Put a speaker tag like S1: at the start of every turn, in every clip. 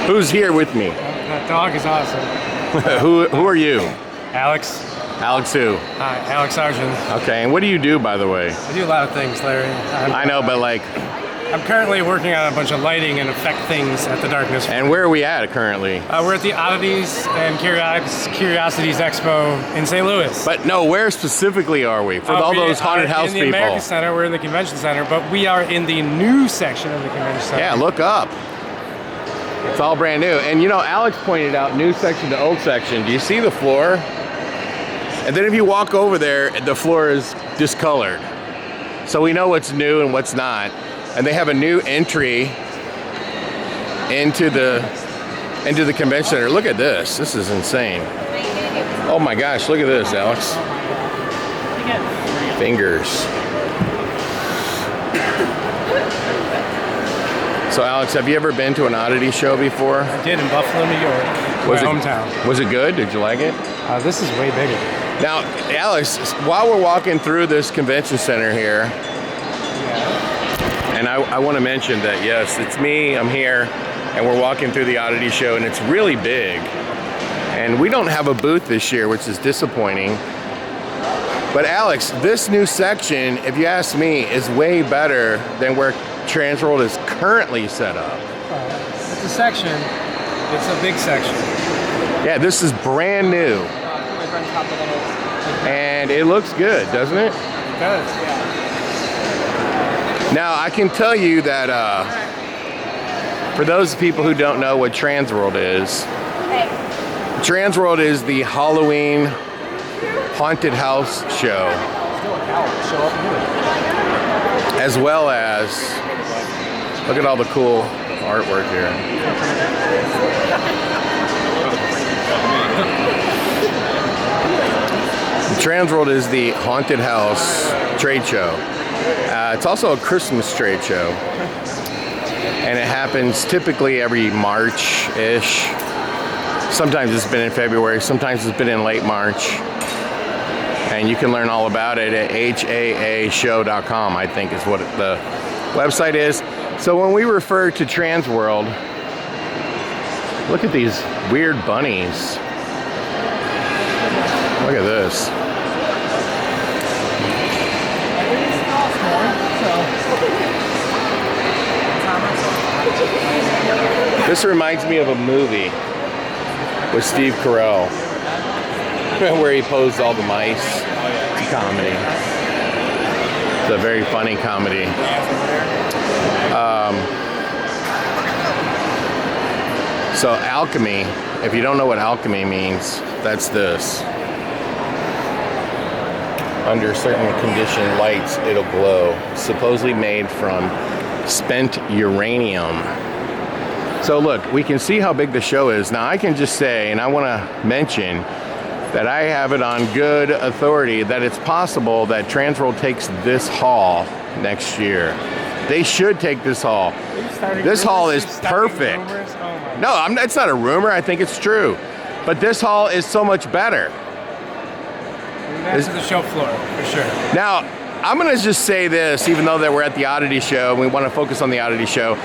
S1: Who's here with me?
S2: That dog is awesome.
S1: Who are you?
S2: Alex.
S1: Alex who?
S2: Hi, Alex Sargent.
S1: Okay, and what do you do, by the way?
S2: I do a lot of things, Larry.
S1: I know, but like...
S2: I'm currently working on a bunch of lighting and effect things at the Darkness.
S1: And where are we at currently?
S2: We're at the Oddities and Curiosities Expo in St. Louis.
S1: But no, where specifically are we? For all those haunted house people.
S2: In the American Center, we're in the Convention Center, but we are in the new section of the Convention Center.
S1: Yeah, look up. It's all brand new. And you know, Alex pointed out new section to old section. Do you see the floor? And then if you walk over there, the floor is discolored. So we know what's new and what's not. And they have a new entry into the convention center. Look at this. This is insane. Oh my gosh, look at this, Alex. Fingers. So Alex, have you ever been to an oddity show before?
S2: I did in Buffalo, New York. My hometown.
S1: Was it good? Did you like it?
S2: This is way bigger.
S1: Now, Alex, while we're walking through this convention center here, and I want to mention that, yes, it's me, I'm here, and we're walking through the Oddity Show, and it's really big. And we don't have a booth this year, which is disappointing. But Alex, this new section, if you ask me, is way better than where Transworld is currently set up.
S2: It's a section. It's a big section.
S1: Yeah, this is brand new. And it looks good, doesn't it?
S2: It does, yeah.
S1: Now, I can tell you that for those people who don't know what Transworld is, Transworld is the Halloween haunted house show, as well as, look at all the cool artwork here. Transworld is the haunted house trade show. It's also a Christmas trade show, and it happens typically every March-ish. Sometimes it's been in February, sometimes it's been in late March, and you can learn all about it at haashow.com, I think is what the website is. So when we refer to Transworld, look at these weird bunnies. Look at this. This reminds me of a movie with Steve Carell where he posed all the mice. It's a comedy. It's a very funny comedy. So alchemy, if you don't know what alchemy means, that's this. Under certain condition lights, it'll glow. Supposedly made from spent uranium. So look, we can see how big the show is. Now I can just say, and I want to mention that I have it on good authority that it's possible that Transworld takes this hall next year. They should take this hall. This hall is perfect. No, it's not a rumor. I think it's true. But this hall is so much better.
S2: That's the show floor, for sure.
S1: Now, I'm going to just say this, even though that we're at the Oddity Show, and we want to focus on the Oddity Show.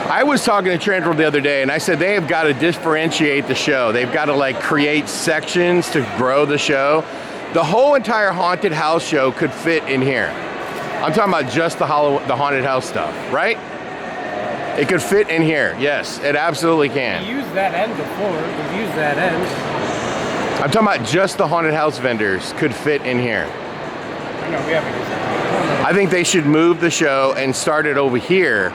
S1: I was talking to Transworld the other day, and I said they have got to differentiate the show. They've got to like create sections to grow the show. The whole entire haunted house show could fit in here. I'm talking about just the haunted house stuff, right? It could fit in here. Yes, it absolutely can.
S2: We used that end before. We've used that end.
S1: I'm talking about just the haunted house vendors could fit in here.
S2: No, we haven't used that.
S1: I think they should move the show and start it over here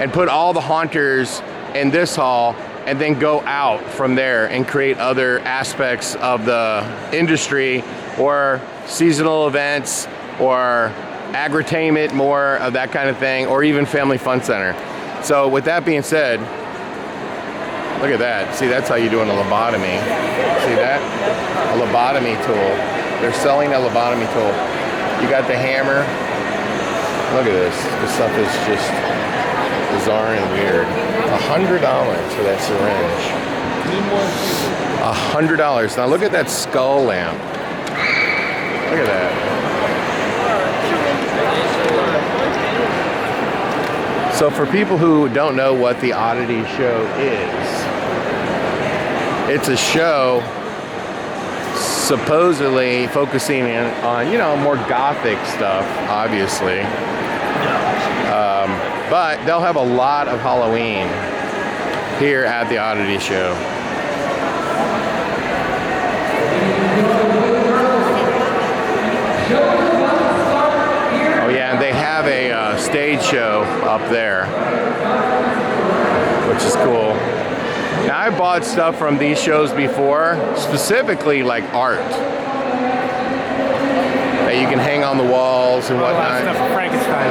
S1: and put all the haunters in this hall and then go out from there and create other aspects of the industry or seasonal events or agritainment, more of that kind of thing, or even family fun center. So with that being said, look at that. See, that's how you do a lobotomy. See that? A lobotomy tool. They're selling a lobotomy tool. You got the hammer. Look at this. This stuff is just bizarre and weird. $100 for that syringe. $100. Now look at that skull lamp. Look at that. So for people who don't know what the Oddity Show is, it's a show supposedly focusing on, you know, more gothic stuff, obviously. But they'll have a lot of Halloween here at the Oddity Show. Oh yeah, and they have a stage show up there, which is cool. Now, I bought stuff from these shows before, specifically like art that you can hang on the walls and whatnot.
S2: Stuff for Frankenstein.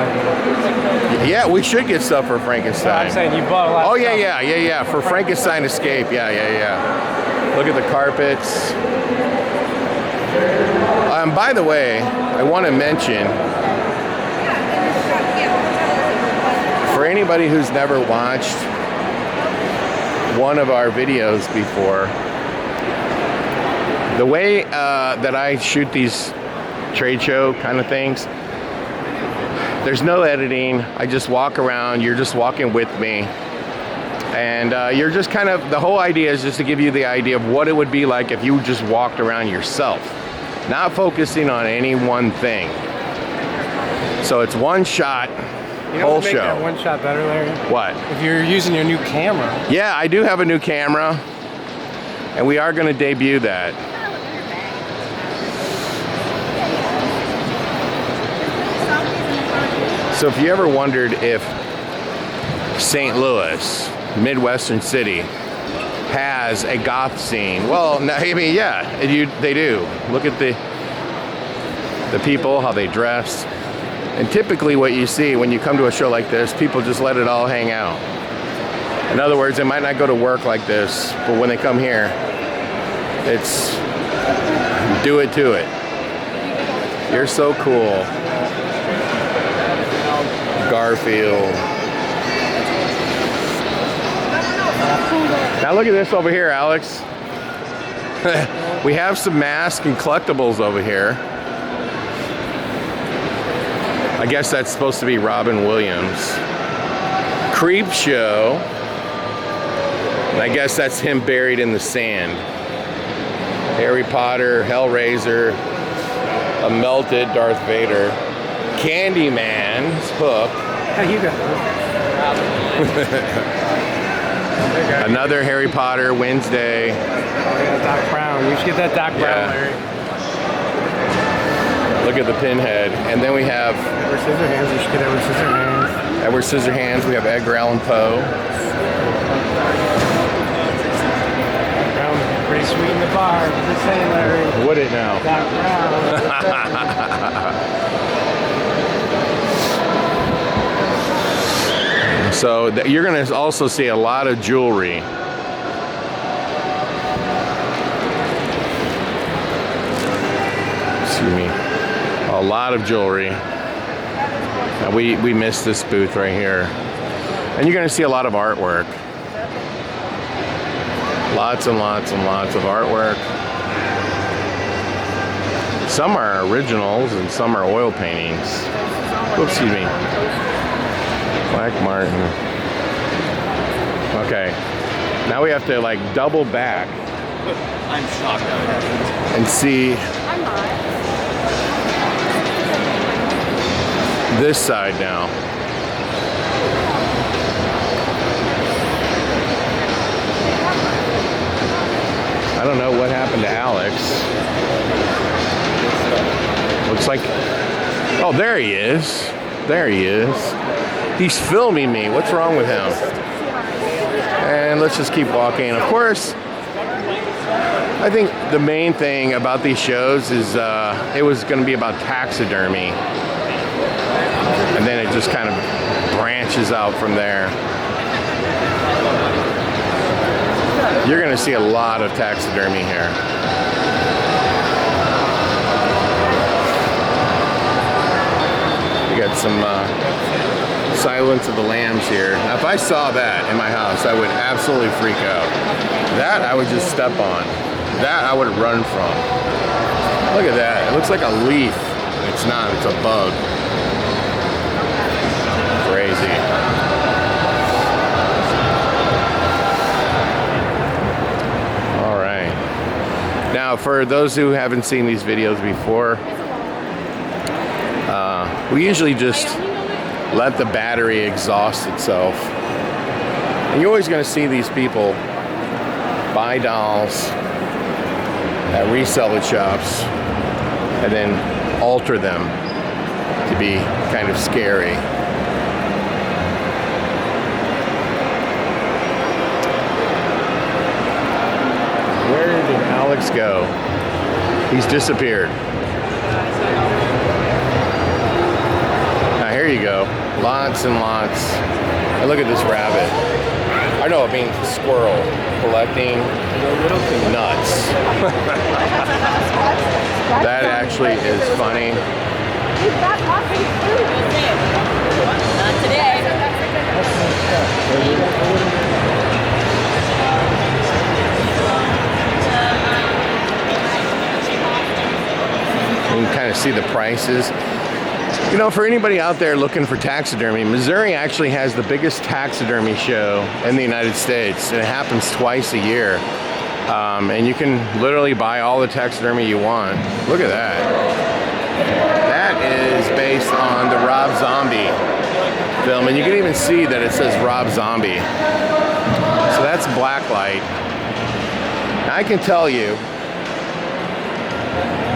S1: Yeah, we should get stuff for Frankenstein.
S2: I'm saying you bought a lot.
S1: Oh yeah. For Frankenstein Escape, yeah. Look at the carpets. By the way, I want to mention, for anybody who's never watched one of our videos before, the way that I shoot these trade show kind of things, there's no editing. I just walk around. You're just walking with me. And you're just kind of, the whole idea is just to give you the idea of what it would be like if you just walked around yourself, not focusing on any one thing. So it's one shot,
S2: You know
S1: whole
S2: what make
S1: show.
S2: that one shot better, Larry?
S1: What?
S2: If you're using your new camera.
S1: Yeah, I do have a new camera, and we are going to debut that. So if you ever wondered if St. Louis, Midwestern city, has a goth scene, well, no, I mean, yeah, they do. Look at the people, how they dress. And typically what you see when you come to a show like this, people just let it all hang out. In other words, they might not go to work like this, but when they come here, it's do it to it. You're so cool. Garfield. Now look at this over here, Alex. We have some masks and collectibles over here. I guess that's supposed to be Robin Williams. Creep Show. And I guess that's him buried in the sand. Harry Potter, Hellraiser, a melted Darth Vader, Candyman's Hook.
S2: How you got
S1: Another Harry Potter, Wednesday.
S2: Doc Brown. You should get that Doc Brown, Larry.
S1: Look at the pinhead. And then we have
S2: Edward Scissorhands. You should get Edward Scissorhands.
S1: Edward Scissorhands. We have Edgar Allan Poe.
S2: Brown, pretty sweet in the bar. Just saying, Larry.
S1: Would it now?
S2: Doc Brown.
S1: So you're going to also see a lot of jewelry. Excuse me. A lot of jewelry. And we missed this booth right here. And you're going to see a lot of artwork. Lots and lots and lots of artwork. Some are originals and some are oil paintings. Oops, excuse me. Black Martin. Okay. Now we have to like double back.
S3: I'm shocked that it happened.
S1: And see this side now. I don't know what happened to Alex. Looks like, oh, there he is. There he is. He's filming me. What's wrong with him? And let's just keep walking. Of course, I think the main thing about these shows is it was going to be about taxidermy. And then it just kind of branches out from there. You're going to see a lot of taxidermy here. We got some Silence of the Lambs here. Now, if I saw that in my house, I would absolutely freak out. That I would just step on. That I would run from. Look at that. It looks like a leaf. It's not. It's a bug. Crazy. for those who haven't seen these videos before, we usually just let the battery exhaust itself. And you're always going to see these people buy dolls at reseller shops and then alter them to be kind of scary. Where did Alex go? He's disappeared. Now here you go. Lots and lots. And look at this rabbit. I know, I mean squirrel collecting nuts. That actually is funny.
S4: Not today.
S1: You can kind of see the prices. You know, for anybody out there looking for taxidermy, Missouri actually has the biggest taxidermy show in the United States, and it happens twice a year. And you can literally buy all the taxidermy you want. Look at that. That is based on the Rob Zombie film, and you can even see that it says Rob Zombie. So that's blacklight. Now, I can tell you,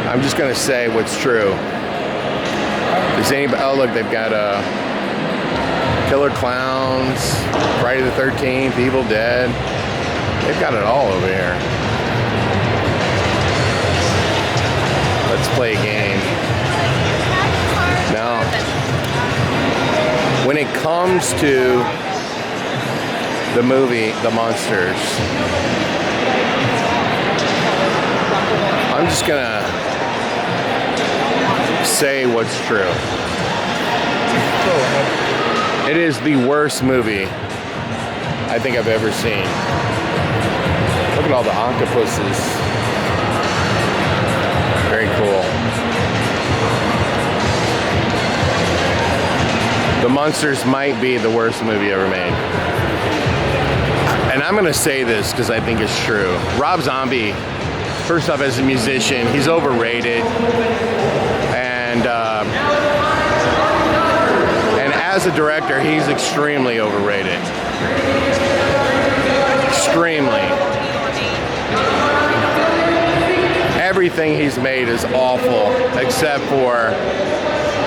S1: I'm just going to say what's true. Does anybody? Oh, look, they've got Killer Clowns, Friday the 13th, Evil Dead. They've got it all over here. Let's play a game. Now, when it comes to the movie The Monsters, I'm just gonna say what's true. It is the worst movie I think I've ever seen. Look at all the octopuses. Very cool. The Monsters might be the worst movie ever made. And I'm gonna say this because I think it's true. Rob Zombie, first off, as a musician, he's overrated. And as a director, he's extremely overrated. Extremely. Everything he's made is awful, except for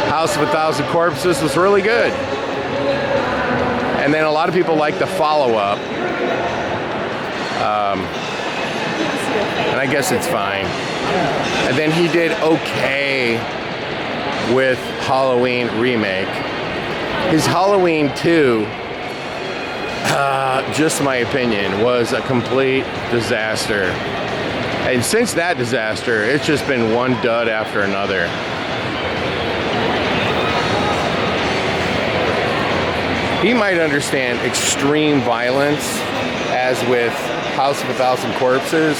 S1: House of a Thousand Corpses was really good. And then a lot of people like the follow-up. And I guess it's fine. And then he did okay with Halloween remake. His Halloween 2, just my opinion, was a complete disaster. And since that disaster, it's just been one dud after another. He might understand extreme violence, as with House of a Thousand Corpses,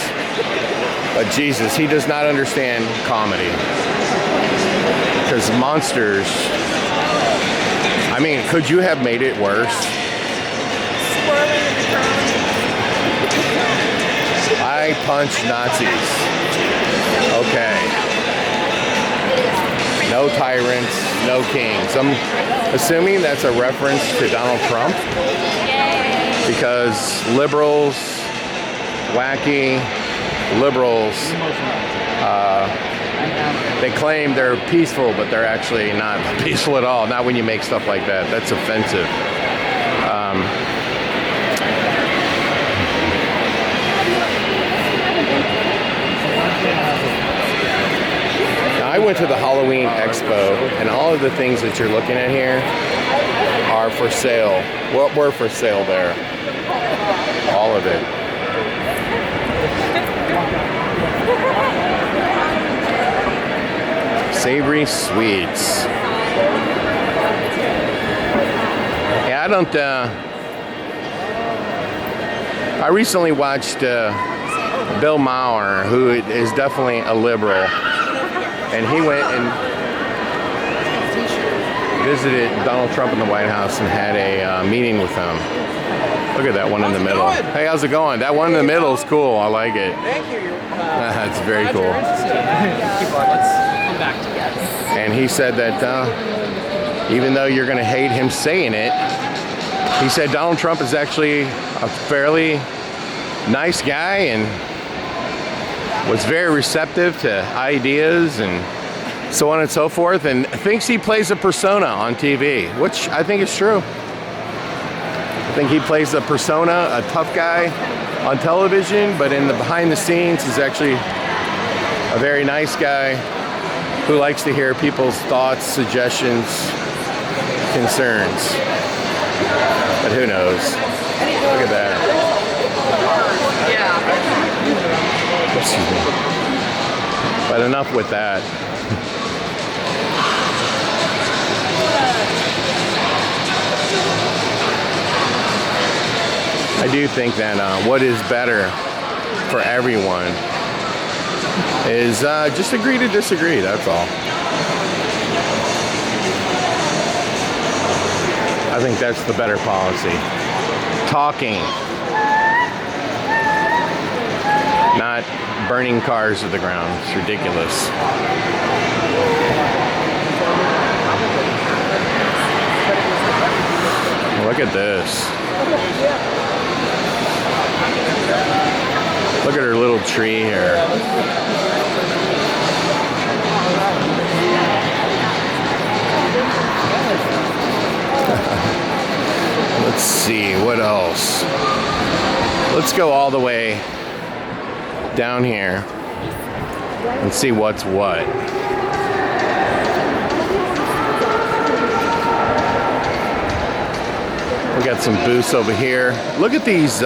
S1: but Jesus, he does not understand comedy. Because Monsters, I mean, could you have made it worse? I punched Nazis. Okay. No tyrants, no kings. I'm assuming that's a reference to Donald Trump. Because liberals, wacky liberals, they claim they're peaceful, but they're actually not peaceful at all. Not when you make stuff like that. That's offensive. Now, I went to the Halloween Expo, and all of the things that you're looking at here are for sale. Well, were for sale there. All of it. Savory sweets. Yeah, I don't, I recently watched Bill Maher, who is definitely a liberal, and he went and visited Donald Trump in the White House and had a meeting with him. Look at that one in the middle. Hey, how's it going? That one in the middle is cool. I like it.
S3: Thank you.
S1: That's very cool.
S3: Let's come back to that.
S1: And he said that even though you're going to hate him saying it, he said Donald Trump is actually a fairly nice guy and was very receptive to ideas and so on and so forth, and thinks he plays a persona on TV, which I think is true. I think he plays a persona, a tough guy on television, but in the behind the scenes, he's actually a very nice guy who likes to hear people's thoughts, suggestions, concerns. But who knows? Look at that. Excuse me. But enough with that. I do think that what is better for everyone is just agree to disagree, that's all. I think that's the better policy. Talking. Not burning cars to the ground. It's ridiculous. Look at this. Look at her little tree here. Let's see, what else? Let's go all the way down here and see what's what. We got some booths over here. Look at these.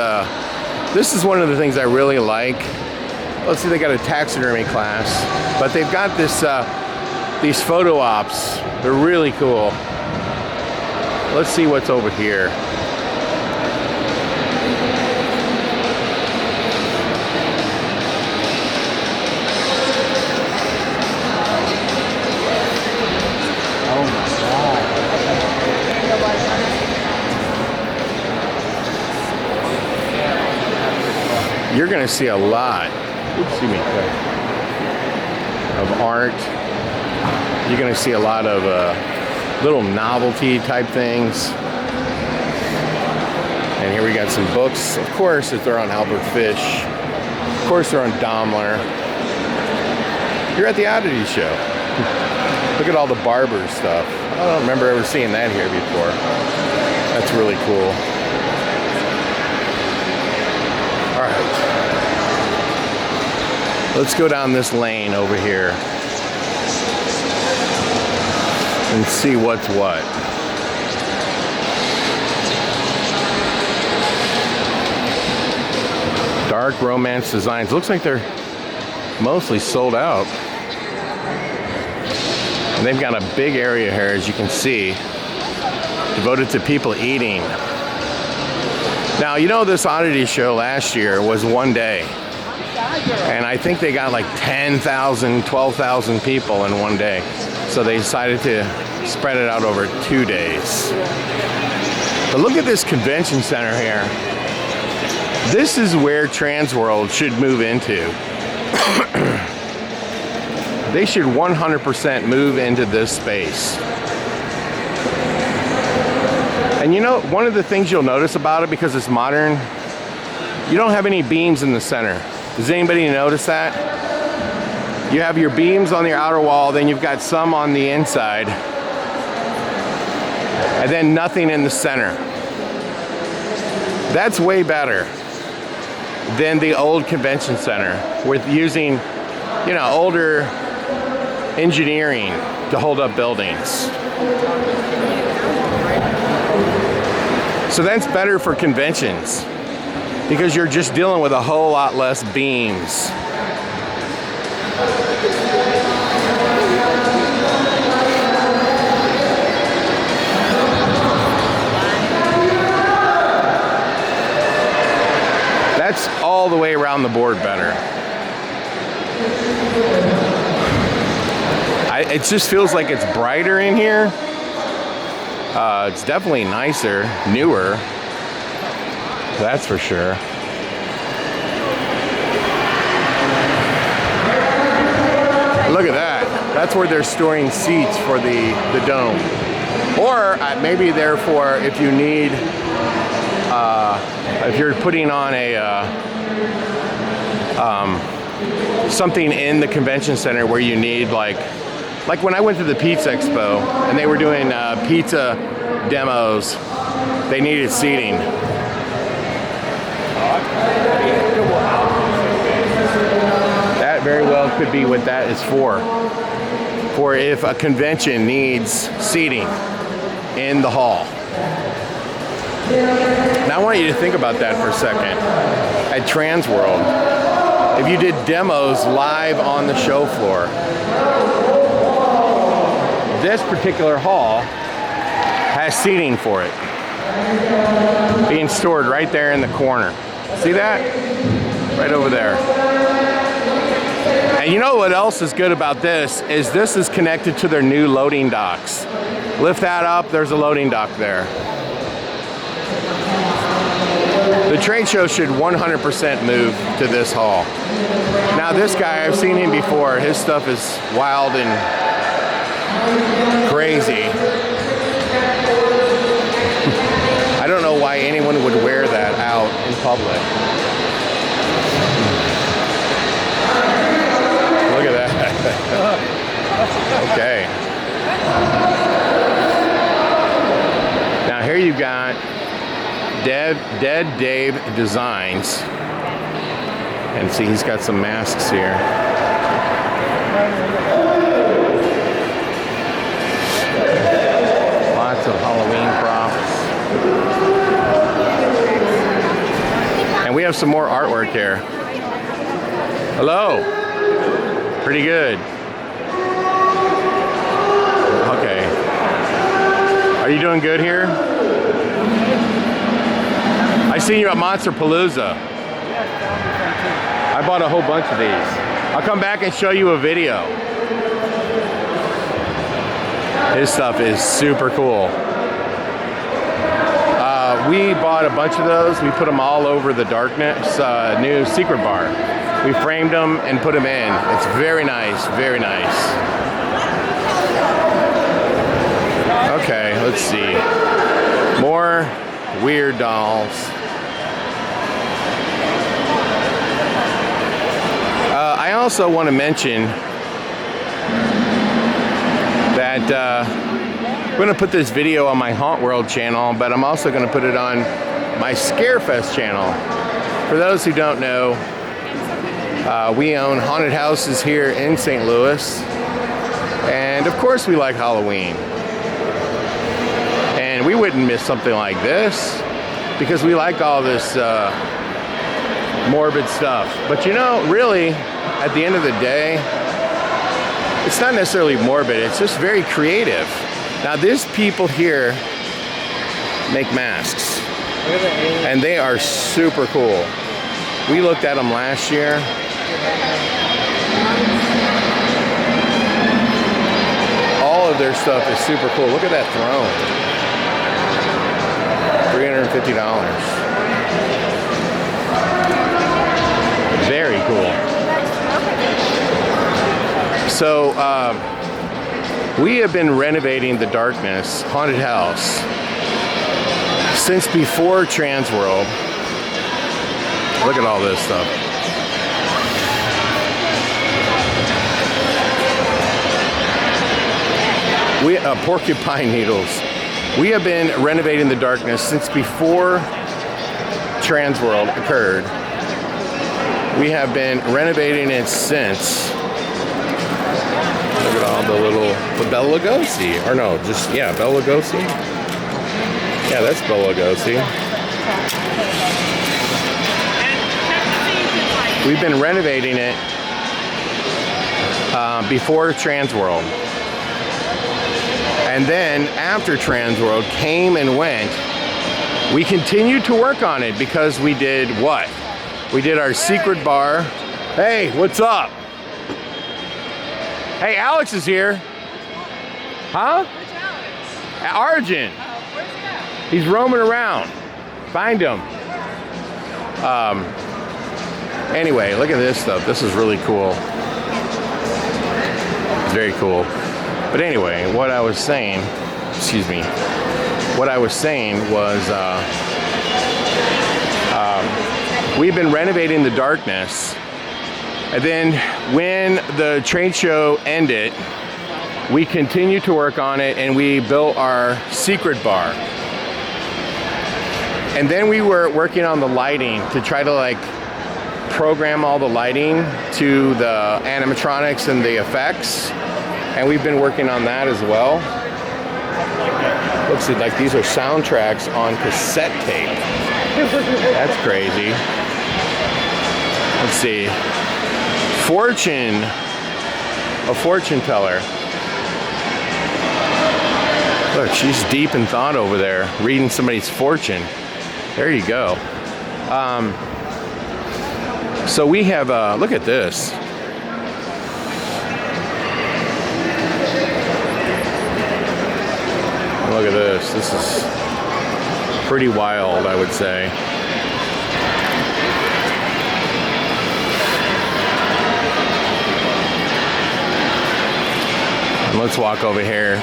S1: This is one of the things I really like. Let's see, they got a taxidermy class, but they've got this these photo ops. They're really cool. Let's see what's over here. You're going to see a lot, excuse me, of art. You're going to see a lot of little novelty type things. And here we got some books. Of course, if they're on Albert Fish. Of course, they're on Daimler. You're at the Oddity Show. Look at all the barber stuff. I don't remember ever seeing that here before. That's really cool. All right. Let's go down this lane over here and see what's what. Dark romance designs. Looks like they're mostly sold out. And they've got a big area here, as you can see, devoted to people eating. Now, you know, this Oddity Show last year was one day. And I think they got like 10,000, 12,000 people in one day. So they decided to spread it out over 2 days. But look at this convention center here. This is where Transworld should move into. They should 100% move into this space. And you know, one of the things you'll notice about it, because it's modern, you don't have any beams in the center. Does anybody notice that? You have your beams on the outer wall, then you've got some on the inside, and then nothing in the center. That's way better than the old convention center with using, you know, older engineering to hold up buildings. So that's better for conventions because you're just dealing with a whole lot less beams. That's all the way around the board better. It just feels like it's brighter in here. It's definitely nicer, newer. That's for sure. Look at that. That's where they're storing seats for the dome. Or maybe they're for if you need, if you're putting on a something in the convention center where you need like when I went to the Pizza Expo and they were doing pizza demos, they needed seating. That very well could be what that is for if a convention needs seating in the hall. Now I want you to think about that for a second. At Transworld, if you did demos live on the show floor, this particular hall has seating for it, being stored right there in the corner. See that? Right over there. And you know what else is good about this is connected to their new loading docks. Lift that up, there's a loading dock there. The trade show should 100% move to this hall. Now this guy, I've seen him before. His stuff is wild and crazy. I don't know why anyone would wear that out in public. Look at that. Okay. Now here you got Dead Dave Designs. And see, he's got some masks here. Lots of Halloween props. And we have some more artwork here. Hello. Pretty good. Okay. Are you doing good here? I seen you at Monster Palooza. I bought a whole bunch of these. I'll come back and show you a video. His stuff is super cool. We bought a bunch of those. We put them all over the Darkness new secret bar. We framed them and put them in. It's very nice, very nice. Okay, let's see. More weird dolls. I also want to mention that I'm going to put this video on my Haunt World channel, but I'm also going to put it on my Scarefest channel. For those who don't know, we own haunted houses here in St. Louis, and of course we like Halloween. And we wouldn't miss something like this because we like all this morbid stuff. But you know, really, at the end of the day, it's not necessarily morbid, it's just very creative. Now these people here make masks, and they are super cool. We looked at them last year. All of their stuff is super cool. Look at that throne. $350. Very cool. So, we have been renovating the Darkness Haunted House since before Transworld. Look at all this stuff. We porcupine needles. We have been renovating the Darkness since before Transworld occurred. We have been renovating it since. Look at all the little Bela Lugosi, or no, just Bela Lugosi. Yeah, that's Bela Lugosi. We've been renovating it before Transworld. And then after Transworld came and went, we continued to work on it because we did what? We did our secret bar. Hey, what's up? Hey, Alex is here. Huh? Origin.
S4: Where's he at?
S1: He's roaming around. Find him. Anyway, look at this stuff. This is really cool. It's very cool. But anyway, what I was saying, excuse me, what I was saying was we've been renovating the Darkness. And then when the trade show ended, we continued to work on it and we built our secret bar. And then we were working on the lighting to try to like program all the lighting to the animatronics and the effects. And we've been working on that as well. Let's see, like these are soundtracks on cassette tape. That's crazy. Let's see. A fortune teller. Look, she's deep in thought over there, reading somebody's fortune. There you go. So we have, look at this. Look at this. This is pretty wild, I would say. And let's walk over here.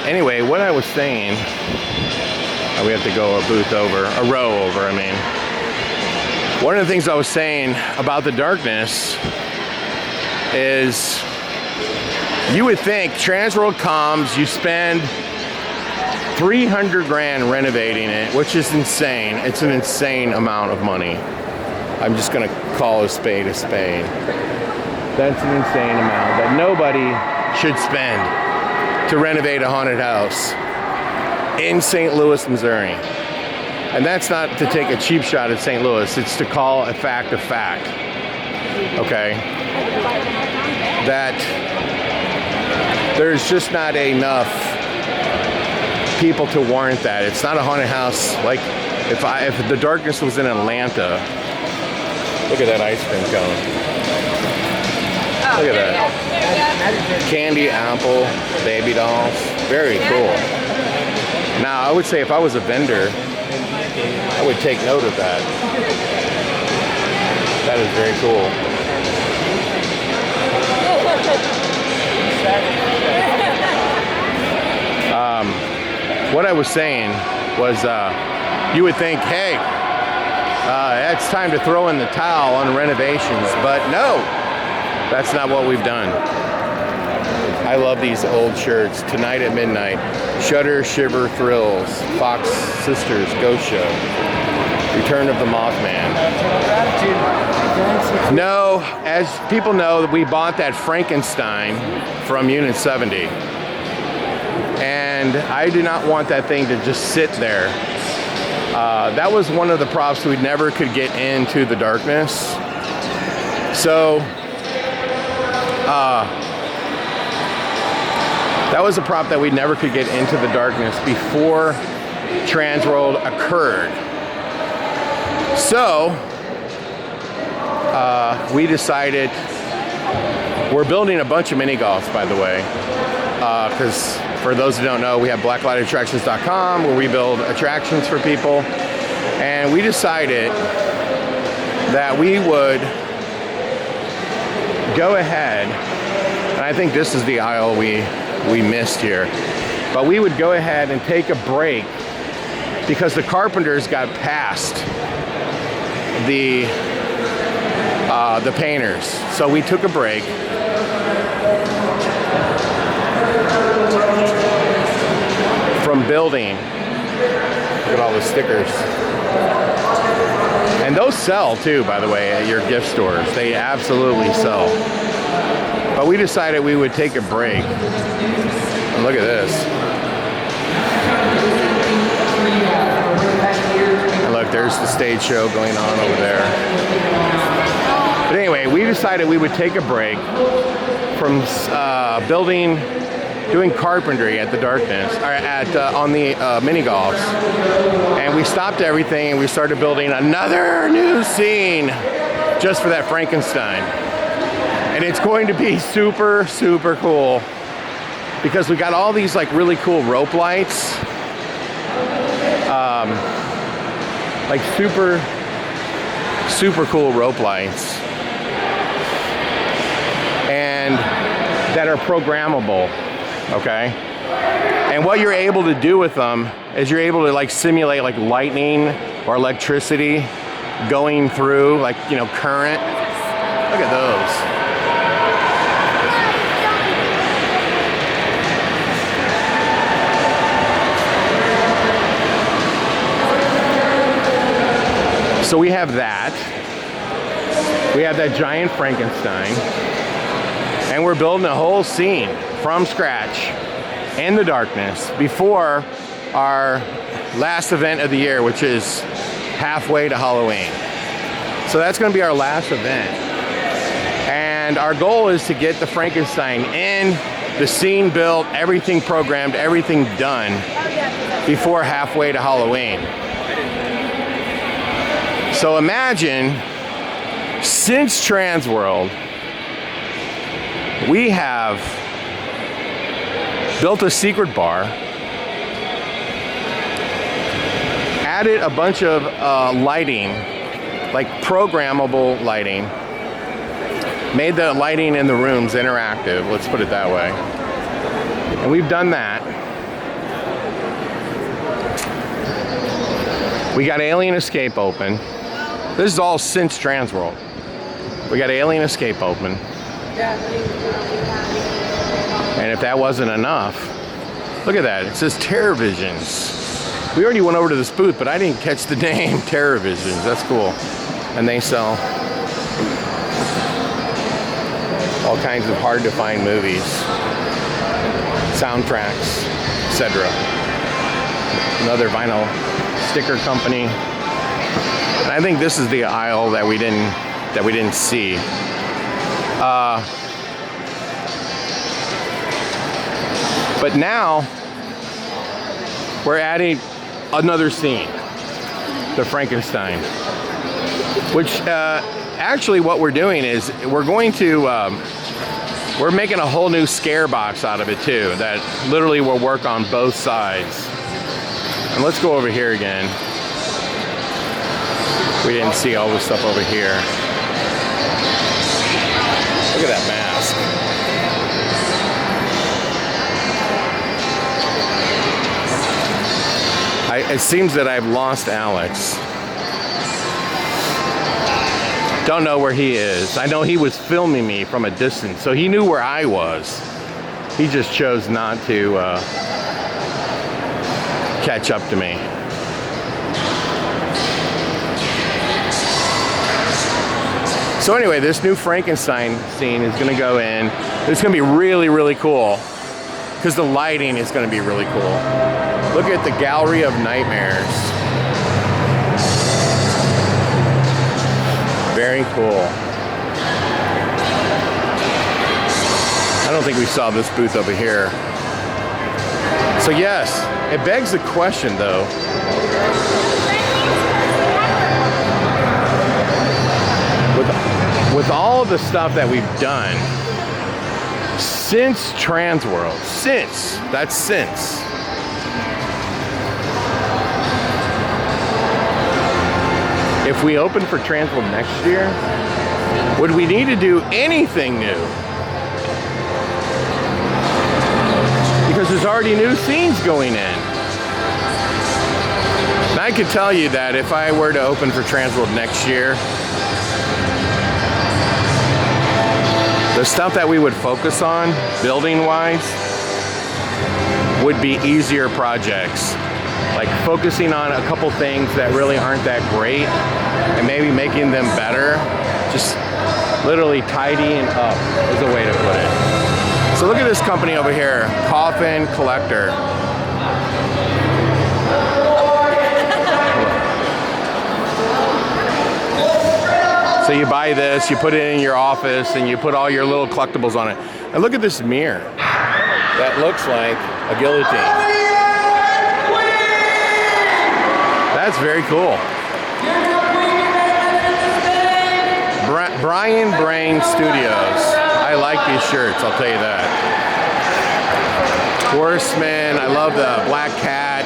S1: Anyway, what I was saying, we have to go a row over, I mean. One of the things I was saying about the Darkness is you would think Transworld comes, you spend $300,000 renovating it, which is insane. It's an insane amount of money. I'm just gonna call a spade a spade. That's an insane amount that nobody should spend to renovate a haunted house in St. Louis, Missouri. And that's not to take a cheap shot at St. Louis, it's to call a fact, okay? That there's just not enough people to warrant that. It's not a haunted house. Like if the Darkness was in Atlanta, look at that ice cream cone. Look at that. Candy, apple, baby dolls. Very cool. Now, I would say if I was a vendor, I would take note of that. That is very cool. What I was saying was you would think, hey, it's time to throw in the towel on renovations, but no, that's not what we've done. I love these old shirts. Tonight at midnight, Shudder, Shiver, Thrills, Fox Sisters, Ghost Show, Return of the Mothman. No, as people know, we bought that Frankenstein from Unit 70. And I do not want that thing to just sit there. That was one of the props we never could get into the Darkness. So, that was a prop that we never could get into the Darkness before Transworld occurred. So, we decided, we're building a bunch of mini golfs, by the way, because for those who don't know, we have blacklightattractions.com where we build attractions for people. And we decided that we would go ahead, and I think this is the aisle we missed here, but we would go ahead and take a break because the carpenters got past the painters. So we took a break. From building. Look at all the stickers. And those sell too, by the way, at your gift stores. They absolutely sell. But we decided we would take a break. And look at this. And look, there's the stage show going on over there. But anyway, we decided we would take a break from doing carpentry at the Darkness, or on the mini golfs, and we stopped everything and we started building another new scene just for that Frankenstein, and it's going to be super, super cool. because we got all these like really cool rope lights, like super cool rope lights, and that are programmable, okay? And what you're able to do with them is you're able to like simulate like lightning or electricity going through, like, you know, current. Look at those. So we have that. We have that giant Frankenstein. And we're building a whole scene from scratch in the darkness before our last event of the year, which is halfway to Halloween. So that's going to be our last event. And our goal is to get the Frankenstein in, the scene built, everything programmed, everything done before halfway to Halloween. So imagine, since Transworld, we have built a secret bar, added a bunch of lighting, like programmable lighting, made the lighting in the rooms interactive, let's put it that way. And we've done that. We got Alien Escape open. This is all since Transworld. We got Alien Escape open. And if that wasn't enough, look at that. It says Terror Visions. We already went over to this booth, but I didn't catch the name Terror Visions. That's cool. And they sell all kinds of hard to find movies, soundtracks, etc. Another vinyl sticker company. And I think this is the aisle that we didn't see. But now we're adding another scene, the Frankenstein, which actually what we're doing is we're making a whole new scare box out of it too, that literally will work on both sides. And let's go over here again. We didn't see all this stuff over here. Look at that mask. It seems that I've lost Alex. Don't know where he is. I know he was filming me from a distance, so he knew where I was. He just chose not to catch up to me. So anyway, this new Frankenstein scene is going to go in. It's going to be really, really cool because the lighting is going to be really cool. Look at the Gallery of Nightmares. Very cool. I don't think we saw this booth over here. So yes, it begs the question though. With all the stuff that we've done since Transworld, since. If we open for Transworld next year, would we need to do anything new? Because there's already new scenes going in. And I could tell you that if I were to open for Transworld next year, the stuff that we would focus on, building-wise, would be easier projects. Like focusing on a couple things that really aren't that great and maybe making them better. Just literally tidying up is a way to put it. So look at this company over here, Coffin Collector. So you buy this, you put it in your office, and you put all your little collectibles on it. And look at this mirror. That looks like a guillotine. That's very cool. Brian Brain Studios. I like these shirts, I'll tell you that. Horseman. I love the Black Cat.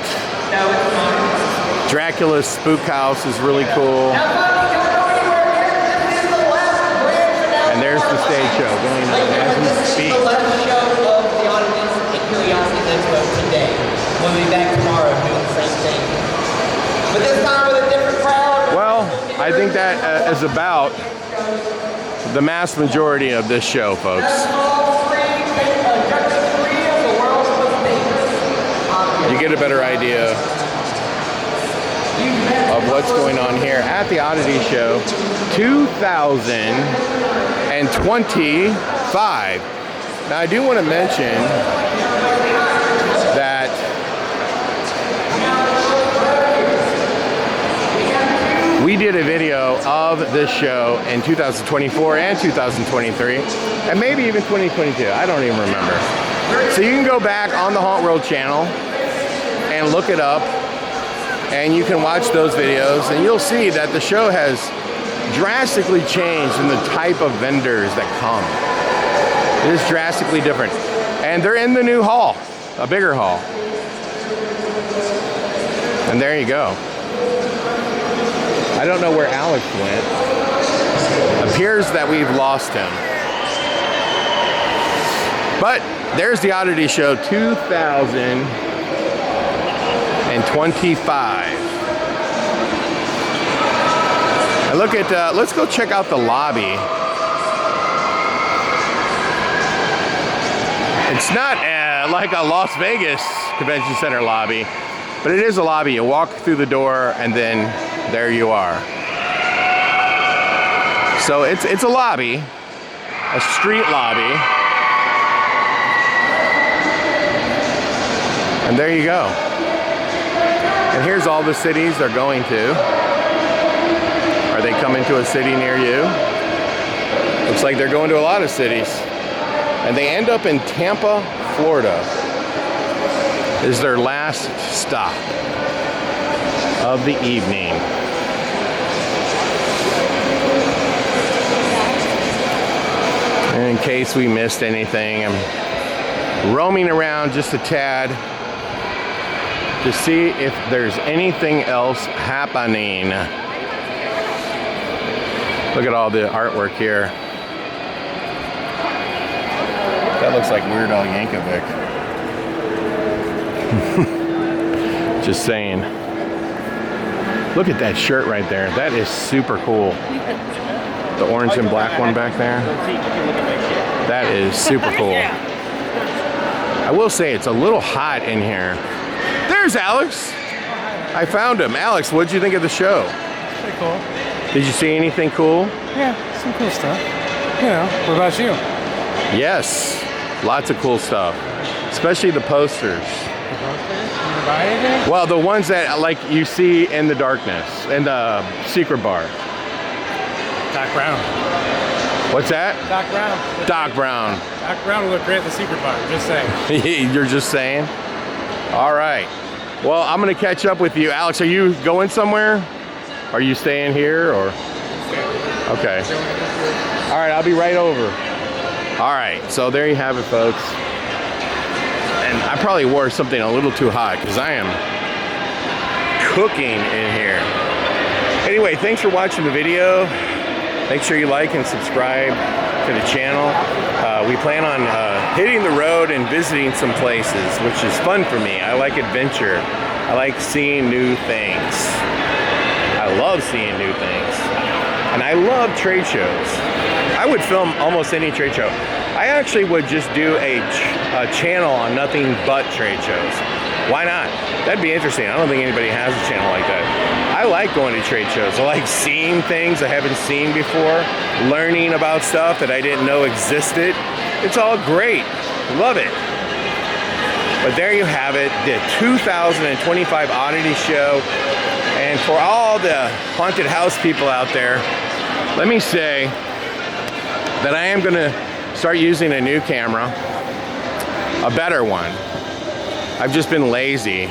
S1: Dracula's Spook House is really cool. And there's the stage show going on as we speak.
S5: The last show of the Oddities and Curiosities Expo today. We'll be back tomorrow doing the same thing. But this time with a different crowd.
S1: Well, I think that is about the mass majority of this show, folks. You get a better idea of what's going on here at the Oddity Show 2025. Now, I do want to mention that we did a video of this show in 2024 and 2023, and maybe even 2022. I don't even remember. So you can go back on the Haunt World channel and look it up, and you can watch those videos, and you'll see that the show has drastically changed in the type of vendors that come. It is drastically different. And they're in the new hall, a bigger hall. And there you go. I don't know where Alex went. Appears that we've lost him. But there's the Oddity Show 2025. And look at, let's go check out the lobby. It's not like a Las Vegas Convention Center lobby, but it is a lobby. You walk through the door and then there you are. So it's a lobby, a street lobby. And there you go. And here's all the cities they're going to. Are they coming to a city near you? Looks like they're going to a lot of cities. And they end up in Tampa, Florida. Is their last stop of the evening. And in case we missed anything, I'm roaming around just a tad to see if there's anything else happening. Look at all the artwork here. That looks like Weird Al Yankovic. Just saying. Look at that shirt right there. That is super cool. The orange and black one back there. That is super cool. I will say it's a little hot in here. There's Alex. I found him. Alex, what'd you think of the show?
S2: Pretty cool.
S1: Did you see anything cool?
S2: Yeah, some cool stuff. You know, what about you?
S1: Yes, lots of cool stuff, especially the posters.
S2: Buy anything?
S1: Well, the ones that like you see in the darkness, in the secret bar.
S2: Doc Brown.
S1: What's that?
S2: Doc Brown.
S1: Doc Brown.
S2: Doc Brown will look great at the secret bar, just saying.
S1: You're just saying? All right. Well, I'm going to catch up with you. Alex, are you going somewhere? Are you staying here or? Okay. All right, I'll be right over. All right, so there you have it, folks. And I probably wore something a little too hot because I am cooking in here. Anyway, thanks for watching the video. Make sure you like and subscribe to the channel. We plan on hitting the road and visiting some places, which is fun for me. I like adventure. I like seeing new things. I love seeing new things. And I love trade shows. I would film almost any trade show. I actually would just do a channel on nothing but trade shows. Why not? That'd be interesting. I don't think anybody has a channel like that. I like going to trade shows. I like seeing things I haven't seen before, learning about stuff that I didn't know existed. It's all great. Love it. But there you have it, the 2025 Oddity Show. And for all the haunted house people out there, let me say that I am gonna start using a new camera, a better one. I've just been lazy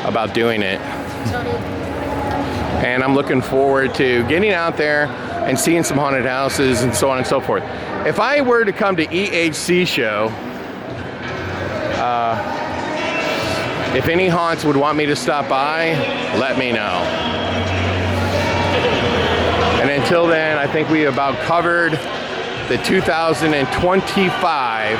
S1: about doing it. And I'm looking forward to getting out there and seeing some haunted houses and so on and so forth. If I were to come to EHC show, if any haunts would want me to stop by, let me know. And until then, I think we about covered the 2025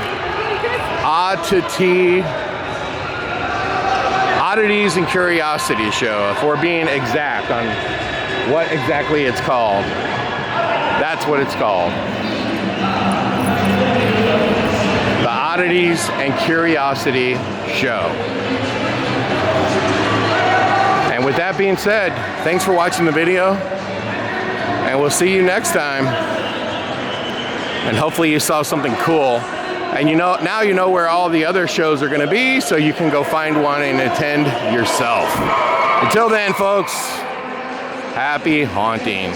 S1: Oddities and Curiosity Show, if we're being exact on what exactly it's called. That's what it's called. The Oddities and Curiosity Show. And with that being said, thanks for watching the video, and we'll see you next time. And hopefully you saw something cool. And now you know where all the other shows are gonna be, so you can go find one and attend yourself. Until then, folks, happy haunting.